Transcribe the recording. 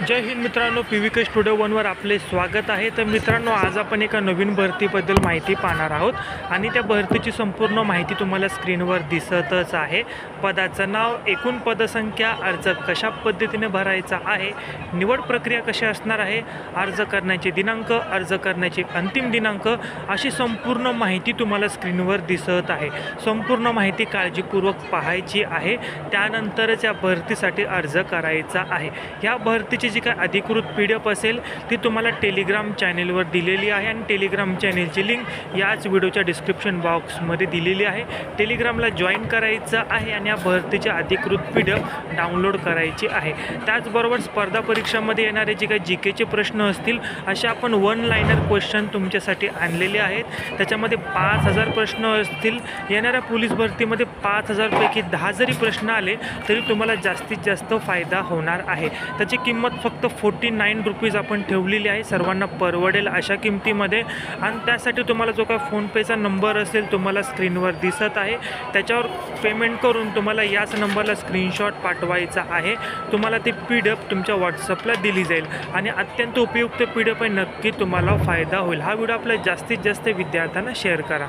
जय हिंद मित्रांनो, PVK studio वनवर आपले स्वागत आहे। तर मित्रांनो, आज आपण एका नवीन भरतीबद्दल माहिती पाहणार आहोत आणि त्या भरतीची संपूर्ण माहिती तुम्हाला स्क्रीनवर दिसतच आहे। पदाचं नाव, एकूण पदसंख्या, अर्ज कशा पद्धतीने भरायचा आहे, निवड प्रक्रिया कशी असणार आहे, अर्ज करण्याचे दिनांक, अर्ज करण्याचे अंतिम दिनांक, अशी संपूर्ण माहिती तुम्हाला स्क्रीनवर दिसत आहे। संपूर्ण माहिती काळजीपूर्वक पाहायची आहे, त्यानंतरच या भरतीसाठी अर्ज करायचा आहे। या भरतीची जी काय अधिकृत PDF असेल ती तुम्हाला टेलिग्राम चॅनेलवर दिलेली आहे आणि टेलिग्राम चॅनेलची लिंक याच व्हिडिओच्या डिस्क्रिप्शन बॉक्समध्ये दिलेली आहे। टेलिग्रामला जॉईन करायचं आहे आणि या भरतीची अधिकृत PDF डाउनलोड करायची आहे। त्याचबरोबर स्पर्धा परीक्षामध्ये येणारे जे काही GKचे प्रश्न असतील असे आपण वन लाइनर क्वेश्चन तुमच्यासाठी आणलेले आहेत। त्याच्यामध्ये 5000 प्रश्न असतील। येणाऱ्या पोलीस भरतीमध्ये 5000 पैकी 10 जरी प्रश्न आले तरी तुम्हाला जास्तीत जास्त फायदा होणार आहे। त्याची किंमत फक्त 49 रुपीज आपण ठेवलेली आहे, सर्वांना परवडेल अशा किमतीमध्ये। आणि त्यासाठी तुम्हाला जो काय फोनपेचा नंबर असेल तुम्हाला स्क्रीनवर दिसत आहे, त्याच्यावर पेमेंट करून तुम्हाला याच नंबरला स्क्रीनशॉट पाठवायचा आहे। तुम्हाला ती PDF तुमच्या व्हॉट्सअपला दिली जाईल आणि अत्यंत उपयुक्त PDF आहे, नक्की तुम्हाला फायदा होईल। हा व्हिडिओ आपल्या जास्तीत जास्त विद्यार्थ्यांना शेअर करा।